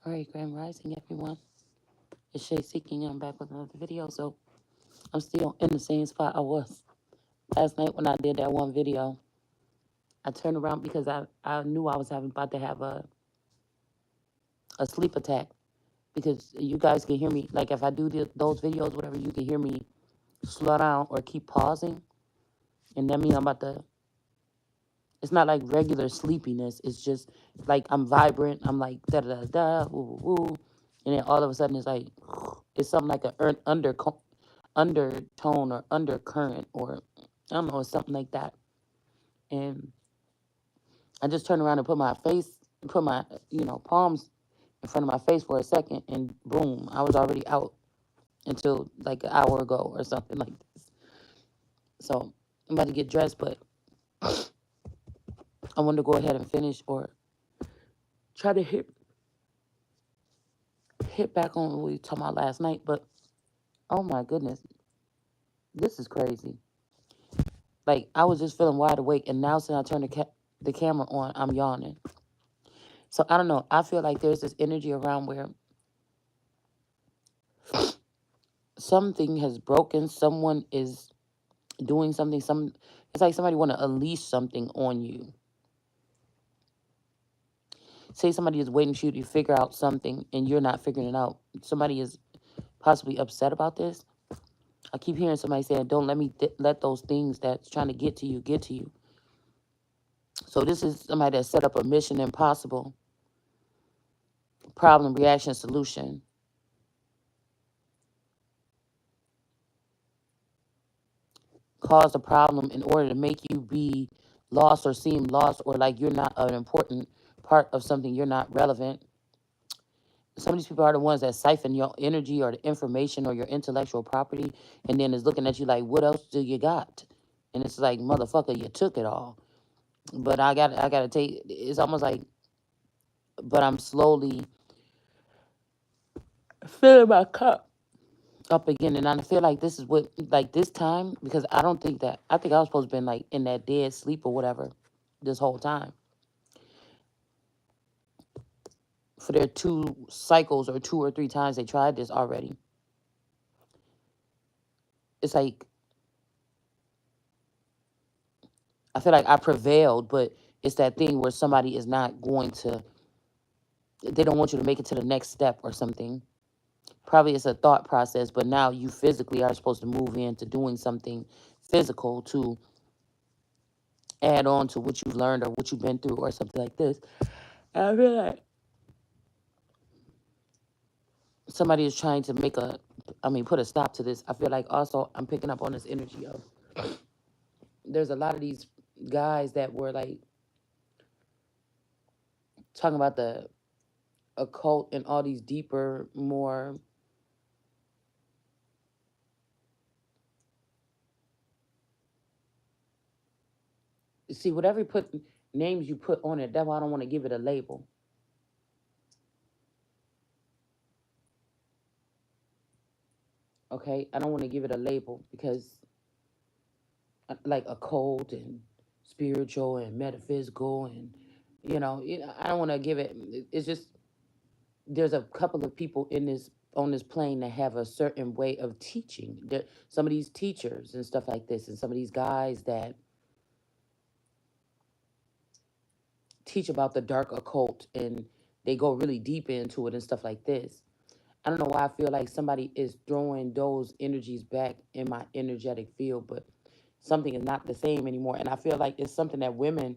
Great Grand Rising, everyone. It's Shay Seeking. I'm back with another video. So I'm still in the same spot I was last night when I did that one video. I turned around because I knew I was about to have a sleep attack because you guys can hear me. Like if I do those videos, whatever, you can hear me slow down or keep pausing. And that means I'm about to, it's not like regular sleepiness. It's just like I'm vibrant. I'm like da da da da, woo woo woo. And then all of a sudden it's like, it's something like an undertone or undercurrent or I don't know, something like that. And I just turned around and put my, palms in front of my face for a second and boom, I was already out until like an hour ago or something like this. So I'm about to get dressed, but I wanted to go ahead and finish or try to hit back on what we were talking about last night. But oh my goodness, this is crazy. Like I was just feeling wide awake, and now since I turned the camera on, I'm yawning. So I don't know. I feel like there's this energy around where something has broken. Someone is doing something. It's like somebody want to unleash something on you. Say somebody is waiting for you to figure out something, and you're not figuring it out. Somebody is possibly upset about this. I keep hearing somebody saying, "Don't let me let those things that's trying to get to you get to you." So this is somebody that set up a mission impossible problem, reaction, solution. Cause a problem in order to make you be lost or seem lost or like you're not an important part of something, you're not relevant. Some of these people are the ones that siphon your energy or the information or your intellectual property and then is looking at you like, what else do you got? And it's like, motherfucker, you took it all. But I gotta take, it's almost like, but I'm slowly filling my cup up again. And I feel like this is what, like this time, because I don't think that, I think I was supposed to be like in that dead sleep or whatever this whole time. For their 2 cycles or 2 or 3 times they tried this already. It's like, I feel like I prevailed, but it's that thing where somebody is not going to, they don't want you to make it to the next step or something. Probably it's a thought process, but now you physically are supposed to move into doing something physical to add on to what you've learned or what you've been through or something like this. And I feel like somebody is trying to put a stop to this. I feel like also I'm picking up on this energy of, there's a lot of these guys that were like talking about the occult and all these deeper, more, see, whatever names you put on it, that's why I don't want to give it a label. Okay, I don't want to give it a label because like occult and spiritual and metaphysical and I don't want to give it. It's just there's a couple of people in this on this plane that have a certain way of teaching. Some of these teachers and stuff like this, and some of these guys that teach about the dark occult and they go really deep into it and stuff like this. I don't know why I feel like somebody is throwing those energies back in my energetic field, but something is not the same anymore. And I feel like it's something that women,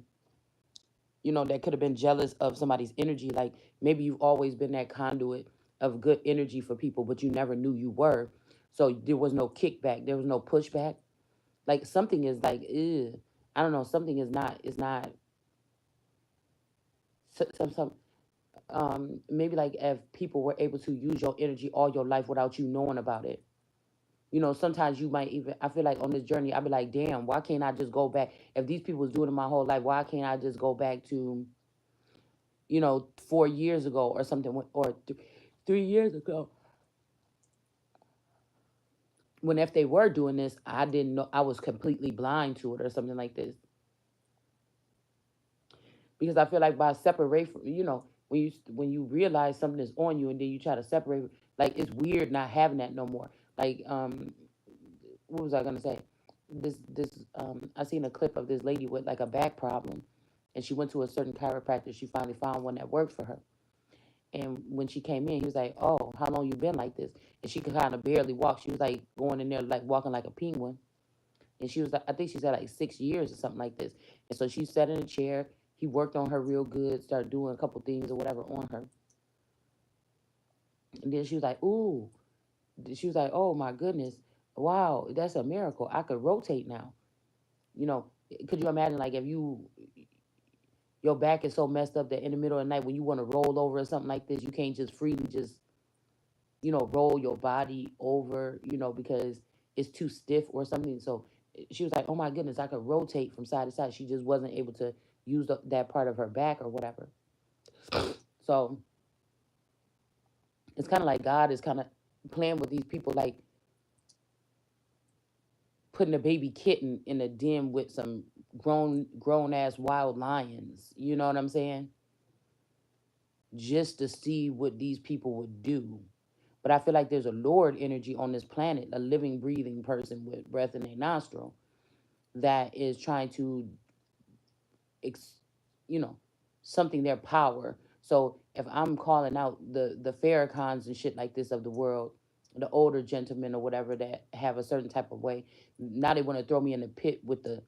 that could have been jealous of somebody's energy. Like maybe you've always been that conduit of good energy for people, but you never knew you were. So there was no kickback. There was no pushback. Like something is like, ew. I don't know. Something is not, some, maybe like if people were able to use your energy all your life without you knowing about it. Sometimes you might even, I feel like on this journey, I'd be like, damn, why can't I just go back? If these people was doing it my whole life, why can't I just go back to, 4 years ago or something, or 3 years ago? When if they were doing this, I didn't know, I was completely blind to it or something like this. Because I feel like by separate from, when you realize something is on you and then you try to separate, like it's weird not having that no more. Like what was I gonna say? This I seen a clip of this lady with like a back problem, and she went to a certain chiropractor. She finally found one that worked for her. And when she came in, he was like, "Oh, how long you been like this?" And she could kind of barely walk. She was like going in there like walking like a penguin. And she was like, I think she said like 6 years or something like this. And so she sat in a chair. He worked on her real good, started doing a couple things or whatever on her. And then she was like, "Ooh," she was like, "Oh my goodness, wow, that's a miracle. I could rotate now." You know, could you imagine like if your back is so messed up that in the middle of the night when you want to roll over or something like this, you can't just freely just roll your body over, because it's too stiff or something. So she was like, "Oh my goodness, I could rotate from side to side." She just wasn't able to use that part of her back or whatever. So it's kind of like God is kind of playing with these people, like putting a baby kitten in a den with some grown ass wild lions. You know what I'm saying? Just to see what these people would do. But I feel like there's a Lord energy on this planet, a living, breathing person with breath in their nostril that is trying to, ex, you know, something their power. So if I'm calling out the Farrakhan's and shit like this of the world, the older gentlemen or whatever that have a certain type of way, now they want to throw me in the pit with the,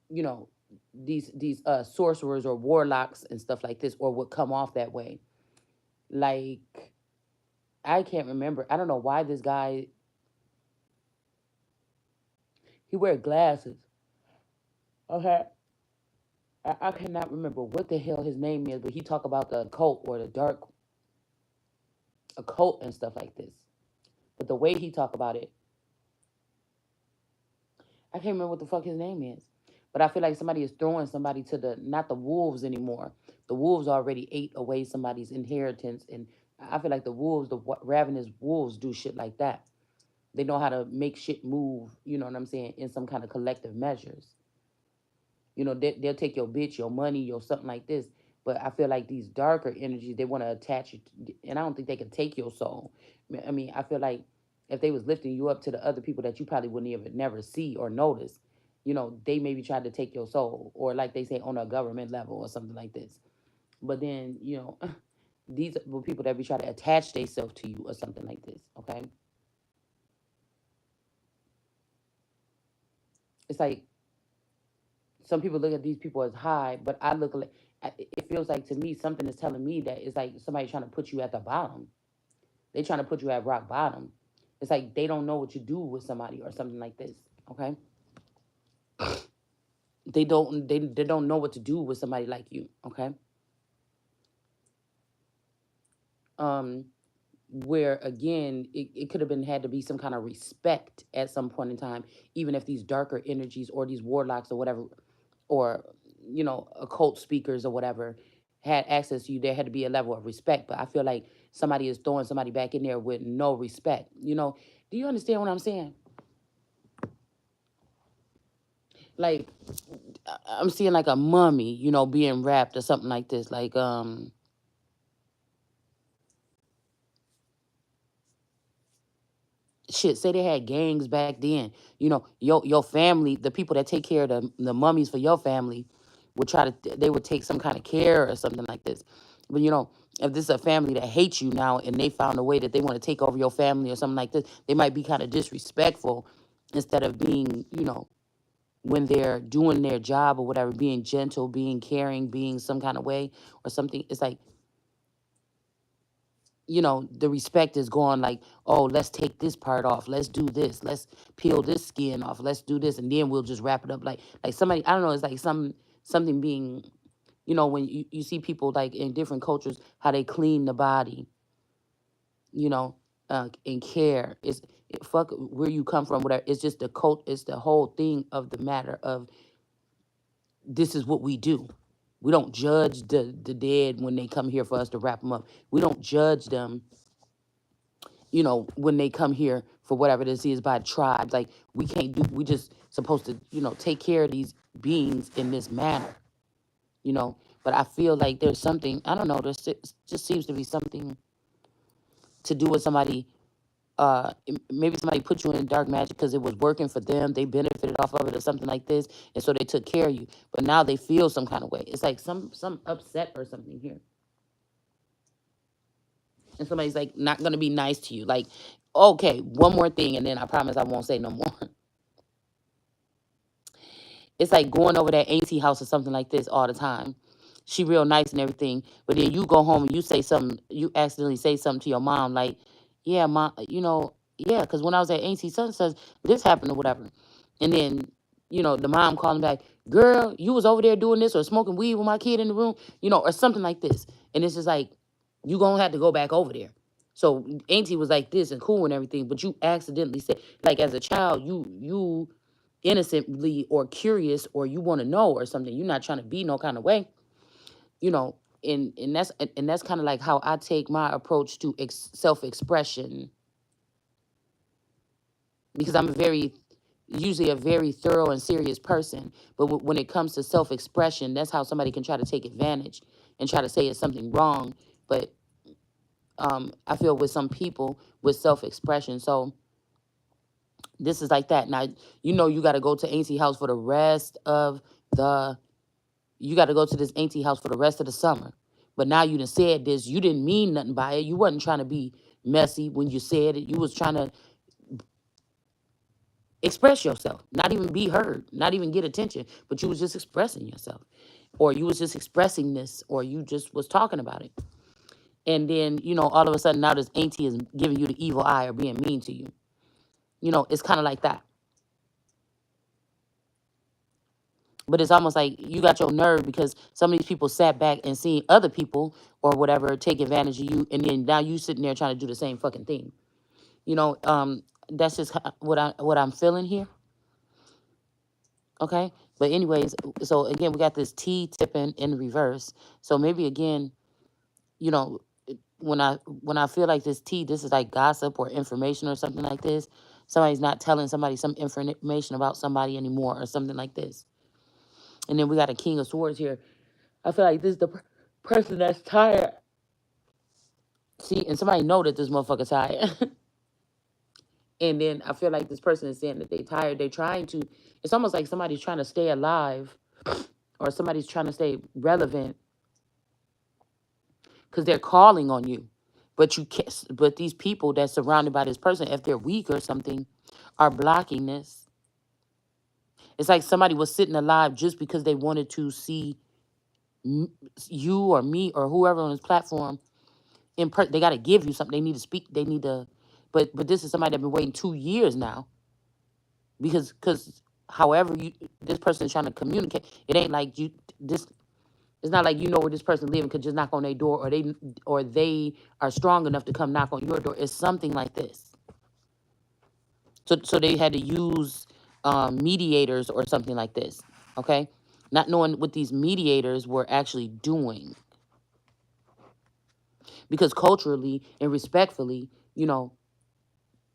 you know, these sorcerers or warlocks and stuff like this, or would come off that way. Like I can't remember. I don't know why this guy, he wear glasses. Okay. I cannot remember what the hell his name is, but he talk about the occult or the dark occult and stuff like this. But the way he talk about it, I can't remember what the fuck his name is. But I feel like somebody is throwing somebody to the, not the wolves anymore. The wolves already ate away somebody's inheritance, and I feel like the wolves, the ravenous wolves, do shit like that. They know how to make shit move. You know what I'm saying? In some kind of collective measures. They'll take your bitch, your money, your something like this. But I feel like these darker energies, they want to attach it, and I don't think they can take your soul. I mean, I feel like if they was lifting you up to the other people that you probably wouldn't even never see or notice, they maybe tried to take your soul, or like they say on a government level or something like this. But then, these were people that be trying to attach themselves to you or something like this. Okay, it's like some people look at these people as high, but I look like, it feels like to me something is telling me that it's like somebody trying to put you at the bottom. They trying to put you at rock bottom. It's like they don't know what you do with somebody or something like this. Okay, they don't know what to do with somebody like you. Okay, um, where again it could have been had to be some kind of respect at some point in time, even if these darker energies or these warlocks or whatever, or occult speakers or whatever had access to you, there had to be a level of respect. But I feel like somebody is throwing somebody back in there with no respect. Do you understand what I'm saying? Like I'm seeing like a mummy, being wrapped or something like this. Like shit, say they had gangs back then. Your family, the people that take care of the mummies for your family, would try to, they would take some kind of care or something like this. But if this is a family that hates you now and they found a way that they want to take over your family or something like this, they might be kind of disrespectful instead of being, when they're doing their job or whatever, being gentle, being caring, being some kind of way or something. It's like, the respect is gone, like, "Oh, let's take this part off. Let's do this. Let's peel this skin off. Let's do this. And then we'll just wrap it up." Like somebody, I don't know, it's like something being, when you see people like in different cultures, how they clean the body, you know, and care. Fuck where you come from, whatever. It's just the cult, it's the whole thing of the matter of this is what we do. We don't judge the dead when they come here for us to wrap them up. We don't judge them, when they come here for whatever this is by tribes. Like we just supposed to, take care of these beings in this manner, you know. But I feel like there's something, I don't know, there's just seems to be something to do with somebody. Maybe somebody put you in dark magic because it was working for them. They benefited off of it or something like this. And so they took care of you. But now they feel some kind of way. It's like some upset or something here. And somebody's like not going to be nice to you. Like, okay, one more thing. And then I promise I won't say no more. It's like going over that auntie house or something like this all the time. She real nice and everything, but then you go home and you say something, you accidentally say something to your mom, like, yeah, mom, yeah, because when I was at auntie son says this happened or whatever. And then, the mom calling back, girl, you was over there doing this or smoking weed with my kid in the room, or something like this. And it's just like, you gonna have to go back over there. So auntie was like this and cool and everything, but you accidentally said, like as a child, you innocently or curious or you want to know or something. You're not trying to be no kind of way, you know. And that's kind of like how I take my approach to self-expression, because I'm usually a very thorough and serious person. But when it comes to self-expression, that's how somebody can try to take advantage and try to say it's something wrong. But I feel with some people with self-expression, so this is like that. Now, you got to go to auntie house for the rest of the you got to go to this auntie house for the rest of the summer. But now you done said this. You didn't mean nothing by it. You wasn't trying to be messy when you said it. You was trying to express yourself, not even be heard, not even get attention, but you was just expressing yourself. Or you was just expressing this, or you just was talking about it. And then, all of a sudden now this auntie is giving you the evil eye or being mean to you. It's kind of like that. But it's almost like you got your nerve because some of these people sat back and seen other people or whatever take advantage of you, and then now you sitting there trying to do the same fucking thing. That's just what I'm feeling here. Okay, but anyways, so again we got this T tipping in reverse. So maybe again, you know, when I feel like this is like gossip or information or something like this. Somebody's not telling somebody some information about somebody anymore or something like this. And then we got a King of Swords here. I feel like this is the person that's tired. See, and somebody know that this motherfucker's tired. And then I feel like this person is saying that they tired. They're trying to, it's almost like somebody's trying to stay alive or somebody's trying to stay relevant because they're calling on you. But you can't, but these people that's surrounded by this person, if they're weak or something, are blocking this. It's like somebody was sitting alive just because they wanted to see you or me or whoever on this platform. They got to give you something. They need to speak. They need to, but this is somebody that been waiting 2 years now, because however this person is trying to communicate, it ain't like this. It's not like where this person living could just knock on their door, or they are strong enough to come knock on your door. It's something like this. So they had to use mediators or something like this. Okay, not knowing what these mediators were actually doing, because culturally and respectfully,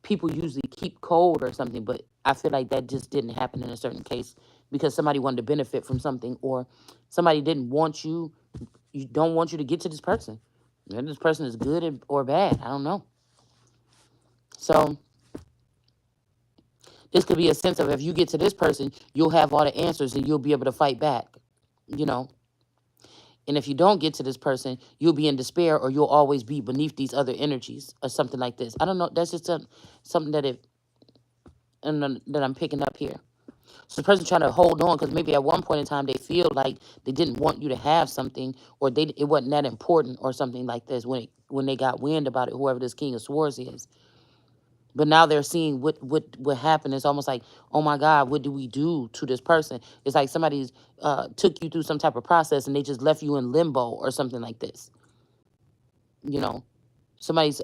people usually keep cold or something, but I feel like that just didn't happen in a certain case because somebody wanted to benefit from something, or somebody didn't want you don't want you to get to this person. And this person is good or bad. I don't know. So this could be a sense of, if you get to this person, you'll have all the answers and you'll be able to fight back, you know. And if you don't get to this person, you'll be in despair, or you'll always be beneath these other energies or something like this. I don't know. That's just something that I'm picking up here. So the person trying to hold on because maybe at one point in time they feel like they didn't want you to have something, or it wasn't that important or something like this when they got wind about it, whoever this King of Swords is. But now they're seeing what happened. It's almost like, oh my God, what do we do to this person? It's like somebody's took you through some type of process and they just left you in limbo or something like this. Somebody's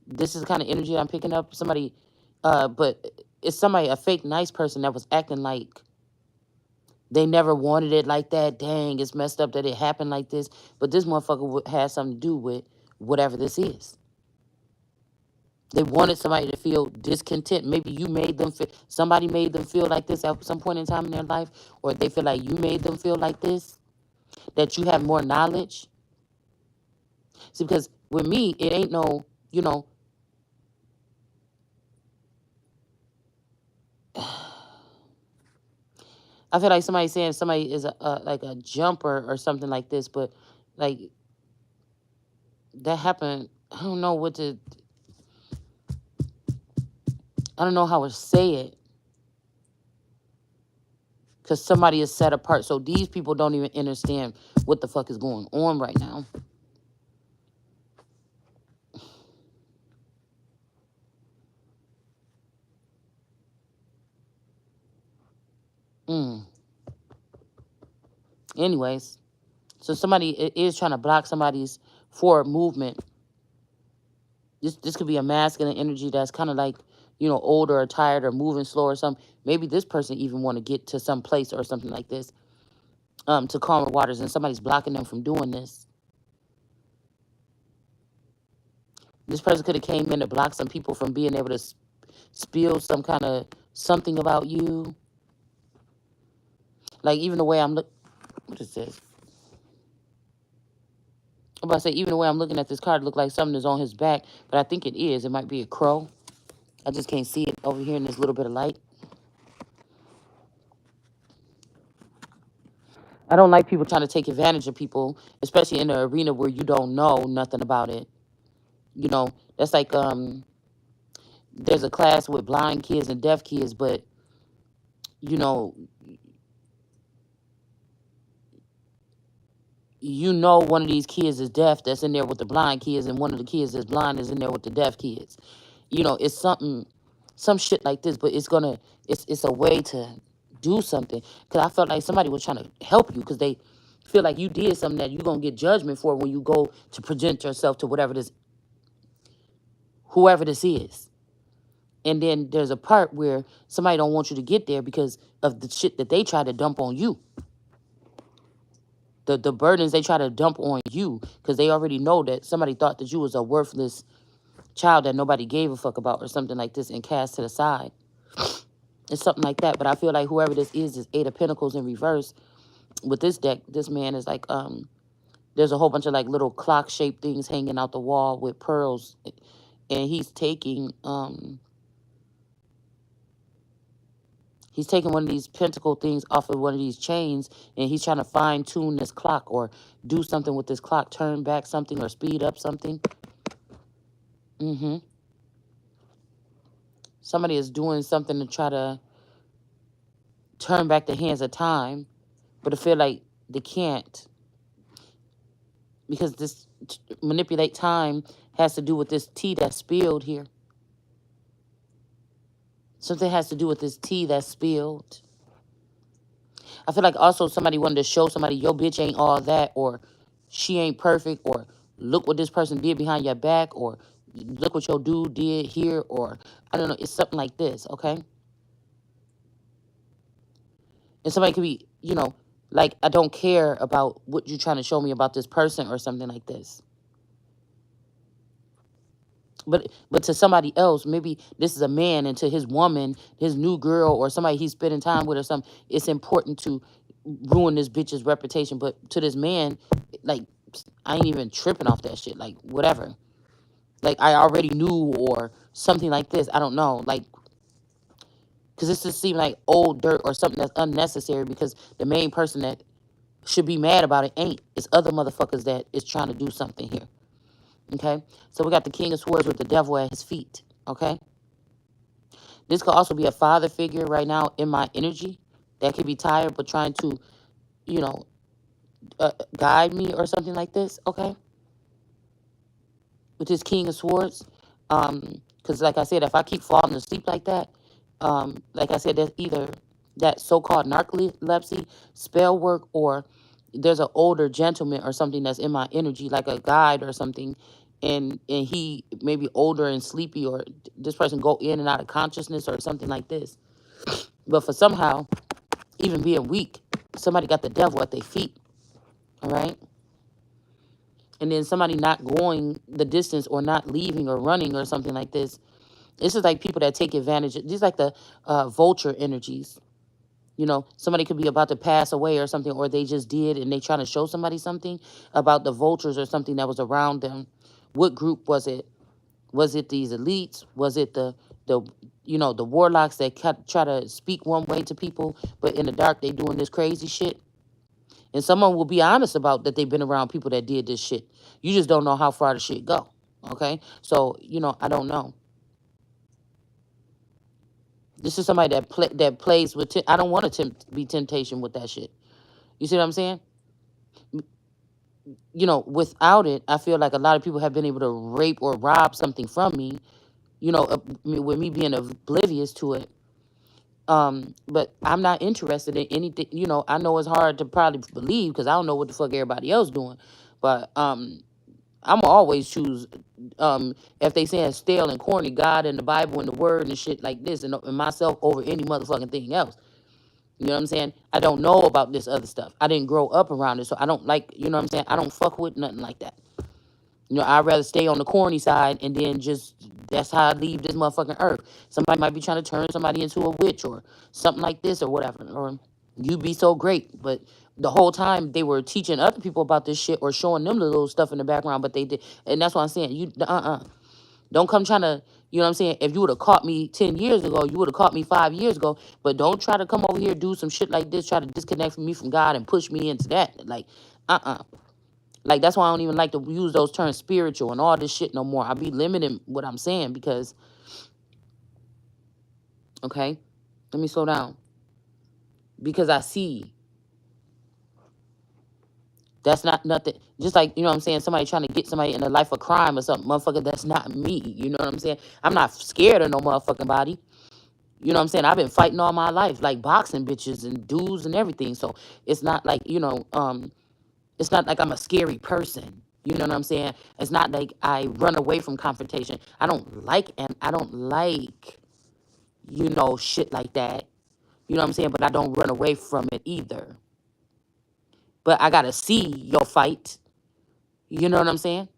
this is the kind of energy I'm picking up. Somebody, but it's somebody, a fake nice person that was acting like they never wanted it like that. Dang, it's messed up that it happened like this. But this motherfucker had something to do with whatever this is. They wanted somebody to feel discontent. Maybe somebody made them feel like this at some point in time in their life, or they feel like you made them feel like this. that you have more knowledge. See, because with me, it ain't no, you know, I feel like somebody saying somebody is like a jumper or something like this, but like that happened. I don't know what to. I don't know how to say it, because somebody is set apart. So these people don't even understand what the fuck is going on right now. Mm. Anyways, so somebody is trying to block somebody's forward movement. This could be a masculine energy that's kind of like, you know, older or tired or moving slow or something. Maybe this person even want to get to some place or something like this, to calmer waters, and somebody's blocking them from doing this. This person could have came in to block some people from being able to spill some kind of something about you. Like even the way I'm look. What is this? I'm about to say, even the way I'm looking at this card, it look like something is on his back, but I think it is. It might be a crow. I just can't see it over here in this little bit of light. I don't like people trying to take advantage of people, especially in an arena where you don't know nothing about it. You know, that's like there's a class with blind kids and deaf kids, but you know, one of these kids is deaf that's in there with the blind kids, and one of the kids that's blind is in there with the deaf kids. You know, it's some shit like this, but it's a way to do something. Because I felt like somebody was trying to help you because they feel like you did something that you're going to get judgment for when you go to present yourself to whoever this is. And then there's a part where somebody don't want you to get there because of the shit that they try to dump on you. The burdens they try to dump on you because they already know that somebody thought that you was a worthless child that nobody gave a fuck about or something like this and cast to the side. It's something like that. But I feel like whoever this is Eight of Pentacles in reverse. With this deck, this man is like, there's a whole bunch of like little clock-shaped things hanging out the wall with pearls. And he's taking one of these pentacle things off of one of these chains, and he's trying to fine-tune this clock or do something with this clock, turn back something or speed up something. Somebody is doing something to try to turn back the hands of time, but I feel like they can't, because this manipulate time has to do with this tea that's spilled here. Something has to do with this tea that's spilled. I feel like also somebody wanted to show somebody your bitch ain't all that, or she ain't perfect, or look what this person did behind your back, or look what your dude did here, or I don't know. It's something like this, okay? And somebody could be, like, I don't care about what you're trying to show me about this person or something like this. But to somebody else, maybe this is a man, and to his woman, his new girl, or somebody he's spending time with or something, it's important to ruin this bitch's reputation. But to this man, like, I ain't even tripping off that shit. Like, whatever. Like, I already knew or something like this. I don't know. Like, because this just seems like old dirt or something that's unnecessary, because the main person that should be mad about it ain't. It's other motherfuckers that is trying to do something here. Okay? So we got the King of Swords with the devil at his feet. Okay? This could also be a father figure right now in my energy that could be tired but trying to, you know, guide me or something like this. Okay? With this King of Swords. Because like I said, if I keep falling asleep like that, like I said, there's either that so-called narcolepsy, spell work, or there's an older gentleman or something that's in my energy, like a guide or something, and he may be older and sleepy, or this person go in and out of consciousness or something like this. But for somehow, even being weak, somebody got the devil at their feet, all right? And then somebody not going the distance or not leaving or running or something like this. This is like people that take advantage. These like the vulture energies. You know, somebody could be about to pass away or something, or they just did, and they trying to show somebody something about the vultures or something that was around them. What group was it? Was it these elites? Was it the the warlocks that try to speak one way to people, but in the dark they doing this crazy shit? And someone will be honest about that they've been around people that did this shit. You just don't know how far the shit go. Okay, so I don't know. This is somebody that plays with. I don't want to be temptation with that shit. You see what I'm saying? Without it, I feel like a lot of people have been able to rape or rob something from me. With me being oblivious to it. But I'm not interested in anything. I know it's hard to probably believe because I don't know what the fuck everybody else doing. But I'm always choose if they saying stale and corny, God and the Bible and the Word and shit like this, and myself over any motherfucking thing else. You know what I'm saying? I don't know about this other stuff. I didn't grow up around it, so I don't like. You know what I'm saying? I don't fuck with nothing like that. I'd rather stay on the corny side and then just that's how I leave this motherfucking earth. Somebody might be trying to turn somebody into a witch or something like this or whatever. Or you be so great. But the whole time they were teaching other people about this shit or showing them the little stuff in the background, but they did. And that's what I'm saying. Don't come trying to, you know what I'm saying? If you would have caught me 10 years ago, you would have caught me 5 years ago. But don't try to come over here, do some shit like this, try to disconnect me from God and push me into that. Like, Like, that's why I don't even like to use those terms spiritual and all this shit no more. I be limiting what I'm saying because, okay, let me slow down. Because I see that's not nothing. Just like, you know what I'm saying, somebody trying to get somebody in a life of crime or something. Motherfucker, that's not me. You know what I'm saying? I'm not scared of no motherfucking body. You know what I'm saying? I've been fighting all my life, like boxing bitches and dudes and everything. So it's not like, it's not like I'm a scary person. You know what I'm saying? It's not like I run away from confrontation. I don't like, shit like that. You know what I'm saying? But I don't run away from it either. But I gotta see your fight. You know what I'm saying?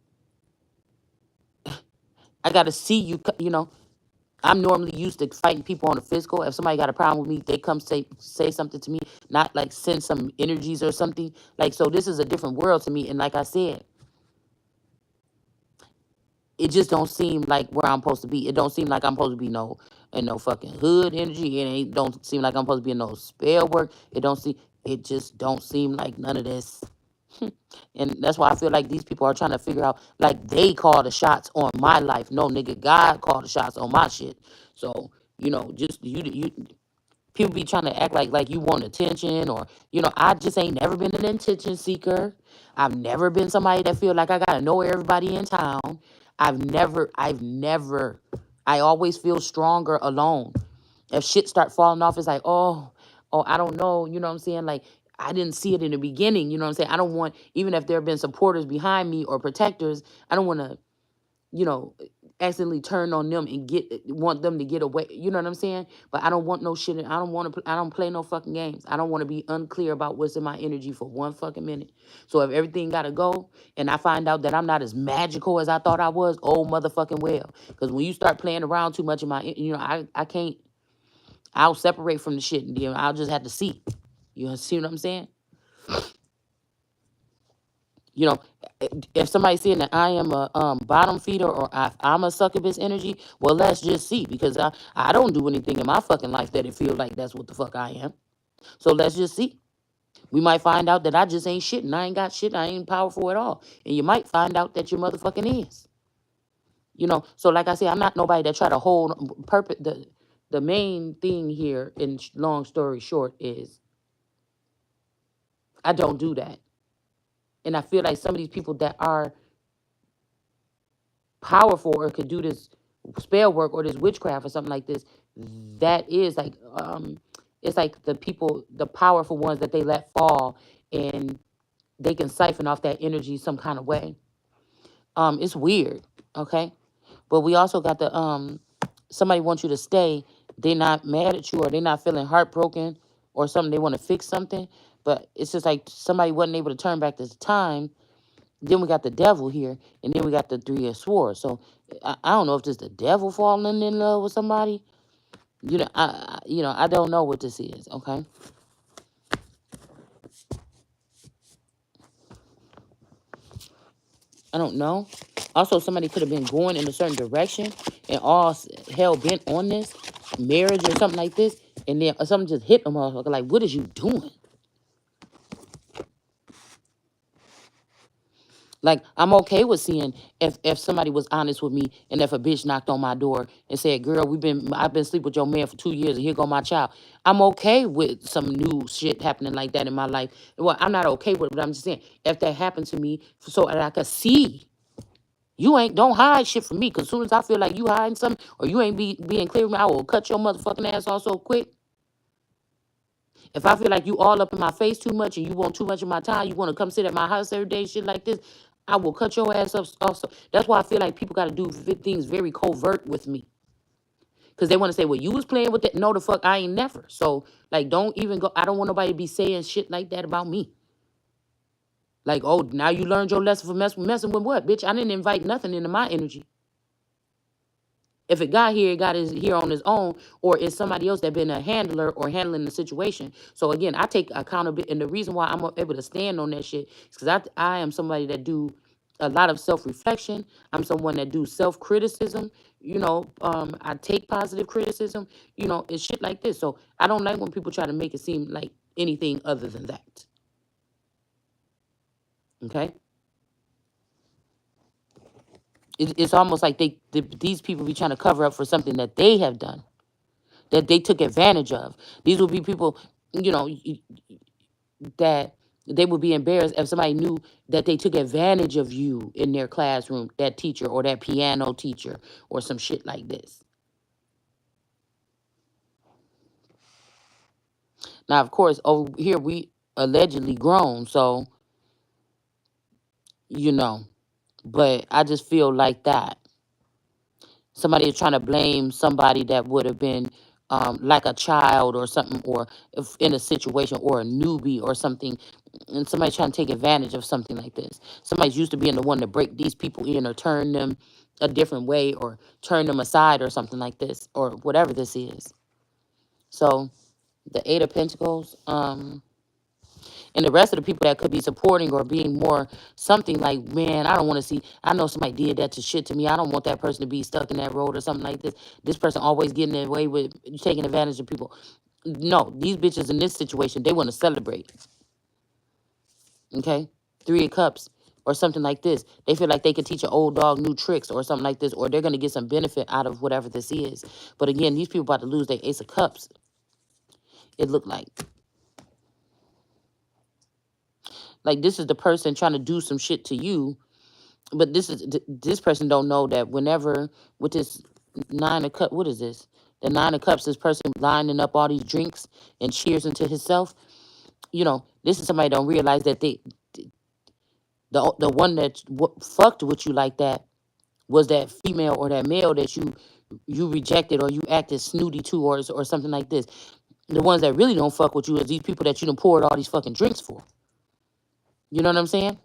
I gotta see you, I'm normally used to fighting people on the physical. If somebody got a problem with me, they come say something to me, not like send some energies or something. Like, so this is a different world to me. And like I said, it just don't seem like where I'm supposed to be. It don't seem like I'm supposed to be in no fucking hood energy. It ain't don't seem like I'm supposed to be in no spell work. It just don't seem like none of this. And that's why I feel like these people are trying to figure out, like, they call the shots on my life. No, nigga, God called the shots on my shit. So, just you people be trying to act like you want attention or, I just ain't never been an attention seeker. I've never been somebody that feel like I gotta know everybody in town. I've never, I always feel stronger alone. If shit start falling off, it's like, oh, I don't know, you know what I'm saying? Like, I didn't see it in the beginning, you know what I'm saying? I don't want, even if there have been supporters behind me or protectors, I don't want to, you know, accidentally turn on them and want them to get away. You know what I'm saying? But I don't want no shit. I don't want to. I don't play no fucking games. I don't want to be unclear about what's in my energy for one fucking minute. So if everything gotta go, and I find out that I'm not as magical as I thought I was, oh motherfucking well. Because when you start playing around too much in my, I can't. I'll separate from the shit, and I'll just have to see. You see what I'm saying? You know, if somebody's saying that I am a bottom feeder or I'm a succubus energy, well, let's just see, because I don't do anything in my fucking life that it feels like that's what the fuck I am. So let's just see. We might find out that I just ain't shit and I ain't got shit. I ain't powerful at all. And you might find out that you motherfucking is. So like I said, I'm not nobody that try to hold purpose. The main thing here, in long story short, is I don't do that. And I feel like some of these people that are powerful or could do this spell work or this witchcraft or something like this, that is like it's like the powerful ones that they let fall, and they can siphon off that energy some kind of way. It's weird, okay? But we also got the somebody wants you to stay, they're not mad at you or they're not feeling heartbroken or something, they want to fix something, but it's just like somebody wasn't able to turn back this time. Then we got the devil here, and then we got the Three of Swords. So I don't know if this the devil falling in love with somebody, I don't know what this is. Okay, I don't know. Also, somebody could have been going in a certain direction and all hell bent on this marriage or something like this, and then something just hit them motherfucker. Like, what is you doing? Like, I'm okay with seeing if somebody was honest with me and if a bitch knocked on my door and said, girl, I've been sleeping with your man for 2 years and here go my child. I'm okay with some new shit happening like that in my life. Well, I'm not okay with it, but I'm just saying, if that happened to me so that I could see, don't hide shit from me. Cause as soon as I feel like you hiding something or you ain't being clear with me, I will cut your motherfucking ass off so quick. If I feel like you all up in my face too much and you want too much of my time, you want to come sit at my house every day, shit like this, I will cut your ass up also. That's why I feel like people got to do things very covert with me. Because they want to say, well, you was playing with it. No, the fuck, I ain't never. So, like, don't even go. I don't want nobody to be saying shit like that about me. Like, oh, now you learned your lesson for messing with what, bitch? I didn't invite nothing into my energy. If it got here, it got here on his own, or it's somebody else that been a handler or handling the situation. So again, I take accountability, and the reason why I'm able to stand on that shit is because I am somebody that do a lot of self-reflection. I'm someone that do self-criticism. I take positive criticism. It's shit like this. So I don't like when people try to make it seem like anything other than that. Okay. It's almost like these people be trying to cover up for something that they have done, that they took advantage of. These would be people, you know, that they would be embarrassed if somebody knew that they took advantage of you in their classroom, that teacher or that piano teacher or some shit like this. Now, of course, over here we allegedly grown, so, but I just feel like that. Somebody is trying to blame somebody that would have been like a child or something, or if in a situation, or a newbie or something, and somebody trying to take advantage of something like this. Somebody's used to being the one to break these people in or turn them a different way or turn them aside or something like this or whatever this is. So the Eight of Pentacles, and the rest of the people that could be supporting or being more something like, man, I don't want to see, I know somebody did that to shit to me. I don't want that person to be stuck in that road or something like this. This person always getting away with taking advantage of people. No, these bitches in this situation, they want to celebrate. Okay? Three of Cups or something like this. They feel like they can teach an old dog new tricks or something like this, or they're going to get some benefit out of whatever this is. But again, these people about to lose their Ace of Cups, it looked like. Like, this is the person trying to do some shit to you, but this person don't know that whenever with this Nine of Cups, what is this? The Nine of Cups, this person lining up all these drinks and cheers into himself. This is somebody don't realize that the one that fucked with you like that was that female or that male that you rejected or you acted snooty to, or something like this. The ones that really don't fuck with you is these people that you done poured all these fucking drinks for. You know what I'm saying?